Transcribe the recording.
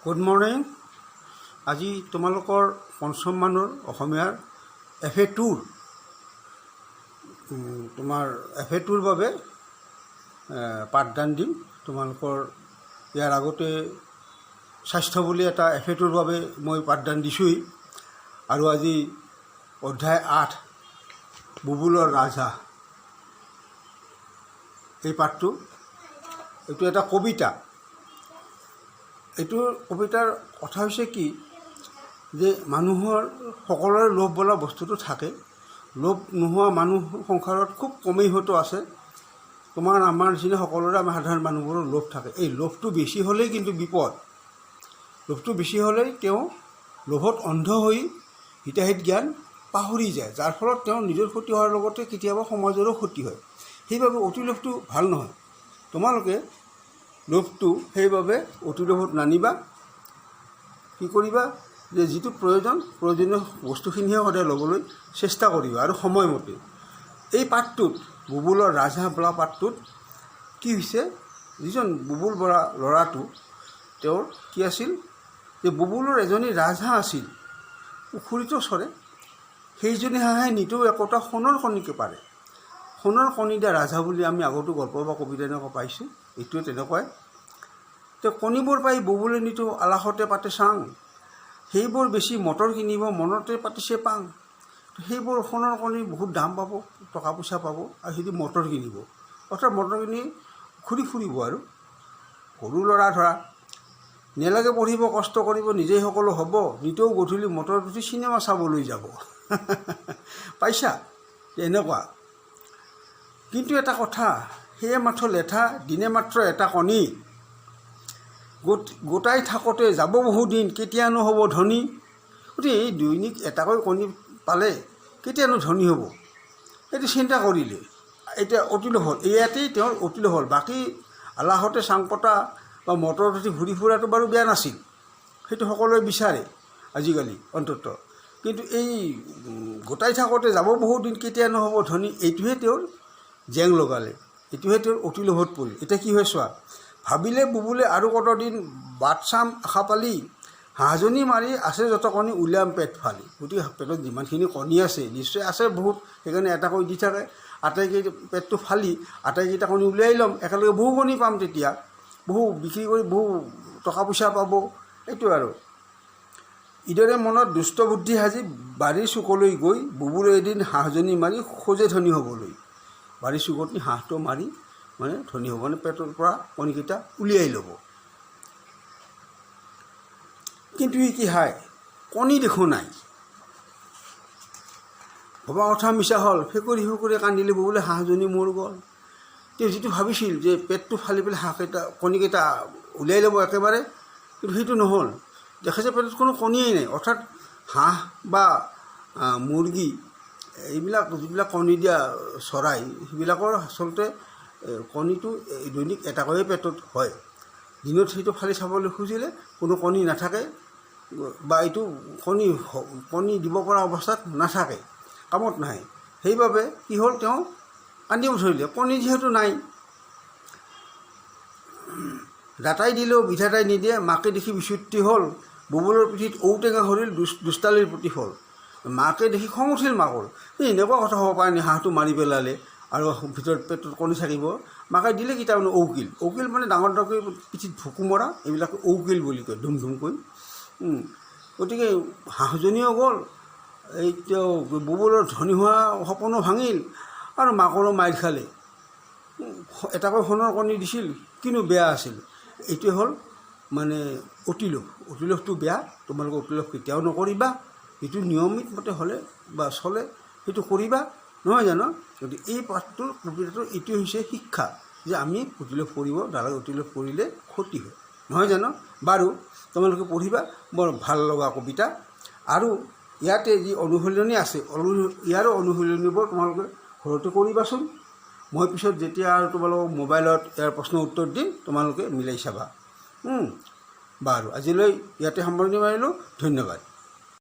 Good morning. আজি তোমালোকৰ পঞ্চম মানৰ অসমীয়াৰ FA2 তোমাৰ FA2ৰ বাবে পাঠদান দিম। তোমালোকৰ ইয়াৰ আগতে স্বাস্থ্য বুলি এটা FA2ৰ বাবে মই পাঠদান দিছোঁই। আৰু আজি অধ্যায় 8 বুবুলৰ ৰাজহাঁহ, এই পাঠটো এইটো এটা কবিতা। এইটো কবিতাৰ কথা হৈছে কি যে মানুহৰ সকলোৰে লোভ বোলা বস্তুটো থাকে। লোভ নোহোৱা মানুহ সংসাৰত খুব কমেই হয়তো আছে। তোমাৰ আমাৰ নিচিনা সকলোৰে আমাৰ সাধাৰণ মানুহবোৰৰ লোভ থাকে। এই লোভটো বেছি হ'লেই কিন্তু বিপদ। লোভটো বেছি হ'লেই তেওঁ লোভত অন্ধ হৈ হিতাহিত জ্ঞান পাহৰি যায়, যাৰ ফলত তেওঁ নিজৰ ক্ষতি হোৱাৰ লগতে কেতিয়াবা সমাজৰো ক্ষতি হয়। সেইবাবে অতি লোভটো ভাল নহয়। তোমালোকে লোভটো সেইবাবে অতি লোভত নানিবা। কি কৰিবা যে যিটো প্ৰয়োজনীয় বস্তুখিনিহে সদায় ল'বলৈ চেষ্টা কৰিবা আৰু সময়মতে। এই পাঠটোত বুবুলৰ ৰাজহাঁহ বোলা পাঠটোত কি হৈছে, যিজন বুবুল বৰা ল'ৰাটো তেওঁৰ কি আছিল যে বুবুলৰ এজনী ৰাজহাঁহ আছিল, পুখুৰীতো চৰে। সেইজনী হাঁহে নিতৌ একোটা সোণৰ কণীকে পাৰে। সোণৰ কণী দিয়া ৰাজহাঁহ বুলি আমি আগতো গল্প বা কবিতা এনেকুৱা পাইছোঁ। এইটোৱে তেনেকুৱাই। তেওঁ কণীবোৰ পাই বুবুলে নিতৌ আলাসতে পাতে চাং, সেইবোৰ বেছি মটৰ কিনিব মনতে পাতিছে পাং। সেইবোৰ সোণৰ কণী বহুত দাম পাব, টকা পইচা পাব, আৰু সেইটো মটৰ কিনিব। অৰ্থাৎ মটৰ কিনি ঘূৰি ফুৰিব। আৰু সৰু ল'ৰা ধৰা নেলাগে পঢ়িব, কষ্ট কৰিব, নিজেই সকলো হ'ব, নিতৌ গধূলি মটৰত উঠি চিনেমা চাবলৈ যাব। পাইছা এনেকুৱা। কিন্তু এটা কথা, সেয়ে মাথো লেঠা দিনে মাত্ৰ এটা কণী, গোটাই থাকোঁতে যাব বহুদিন, কেতিয়ানো হ'ব ধনী। গতিকে এই দৈনিক এটাকৈ কণী পালে কেতিয়ানো ধনী হ'ব, এইটো চিন্তা কৰিলে। এতিয়া অতিলোভ হ'ল, ইয়াতেই তেওঁৰ অতিলোভ হ'ল। বাকী আলাসতে চাং পতা বা মটৰত উঠি ঘূৰি ফুৰাটো বাৰু বেয়া নাছিল, সেইটো সকলোৱে বিচাৰে আজিকালি অন্তত। কিন্তু এই গোটাই থাকোঁতে যাব বহুদিন, কেতিয়ানো হ'ব ধনী, এইটোহে তেওঁৰ জেং লগালে, এইটোহে তেওঁৰ অতিলোভত পৰিল। এতিয়া কি হয় চোৱা, ভাবিলে বুবুলে আৰু কতদিন বাট চাম আশা পালি, হাঁহজনী মাৰি আছে যত কণী উলিয়াম পেট ফালি। গতিকে পেটত যিমানখিনি কণী আছে নিশ্চয় আছে বহুত, সেইকাৰণে এটাকৈ দি থাকে। আটাইকেইটা পেটটো ফালি আটাইকেইটা কণী উলিয়াই ল'ম, একেলগে বহু কণী পাম, তেতিয়া বহু বিক্ৰী কৰি বহু টকা পইচা পাব। এইটো আৰু ইদৰে মনত দুষ্ট বুদ্ধি সাজি বাৰীৰ চুকলৈ গৈ বুবুলে এদিন হাঁহজনী মাৰি খোজে ধনী হ'বলৈ। বাৰীৰ চুকত নি হাঁহটো মাৰি মানে ধনী হ'ব, মানে পেটৰ পৰা কণীকেইটা উলিয়াই ল'ব। কিন্তু ই কি হায়, কণী দেখোন নাই। ভবা কথা মিছা হ'ল, ফেকুৰি ফেকুৰি কান্দিলে বুবুলে, হাঁহজনী মোৰ গ'ল। তেওঁ যিটো ভাবিছিল যে পেটটো ফালি পেলাই হাঁহকেইটা কণীকেইটা উলিয়াই ল'ব একেবাৰে, কিন্তু সেইটো নহ'ল। দেখা যায় পেটত কোনো কণীয়েই নাই। অৰ্থাৎ হাঁহ বা মুৰ্গী, এইবিলাক যিবিলাক কণী দিয়া চৰাই, সেইবিলাকৰ আচলতে কণীটো দৈনিক এটাকৈয়ে পেটত হয়। দিনত সেইটো ফালি চাবলৈ খুজিলে কোনো কণী নাথাকে, বা এইটো কণী দিব পৰা অৱস্থাত নাথাকে, কামত নাহে। সেইবাবে কি হ'ল, তেওঁ কান্দিব ধৰিলে, কণী যিহেতু নাই। দাতাই দিলেও বিধাতাই নিদিয়ে, মাকে দেখি বিচুতি হ'ল, বুবুলৰ পিঠিত ঔটেঙা সৰিল, দুষ্টালিৰ প্ৰতিফল। মাকে দেখি খং উঠিল মাকৰ, এনেকুৱা কথা হ'ব পাৰে নি, হাঁহটো মাৰি পেলালে আৰু ভিতৰত পেটত কণী থাকিব। মাকে দিলে কি তাৰমানে ঔকিল মানে ডাঙৰ ডাঙৰকৈ পিঠিত ভুকু মৰা, এইবিলাক ঔকিল বুলি কয়, ধুম ধুমকৈ। গতিকে হাঁহজনীও গ'ল, এই তেওঁ বুবুলৰ ধনী হোৱা সপনো ভাঙিল, আৰু মাকৰো মাইৰ খালে। এটাকৈ সোণৰ কণী দিছিল, কিনো বেয়া আছিল। এইটোৱে হ'ল মানে অতিলোভ। অতিলোভটো বেয়া, তোমালোকে অতিলোভ কেতিয়াও নকৰিবা। এইটো নিয়মিত মতে হ'লে বা চলে, সেইটো কৰিবা, নহয় জানো? গতিকে এই পাঠটোৰ কবিতাটোৰ এইটোৱে হৈছে শিক্ষা, যে আমি অতিলোভ কৰিব নালাগে, অতিলোভ কৰিলে ক্ষতি হয়, নহয় জানো? বাৰু তোমালোকে পঢ়িবা, বৰ ভাল লগা কবিতা। আৰু ইয়াতে যি অনুশীলনী আছে, ইয়াৰো অনুশীলনীবোৰ তোমালোকে ঘৰতে কৰিবাচোন। মই পিছত যেতিয়া আৰু তোমালোকক মোবাইলত ইয়াৰ প্ৰশ্ন উত্তৰ দিম, তোমালোকে মিলাই চাবা। বাৰু আজিলৈ ইয়াতে সামৰণি মাৰিলোঁ, ধন্যবাদ।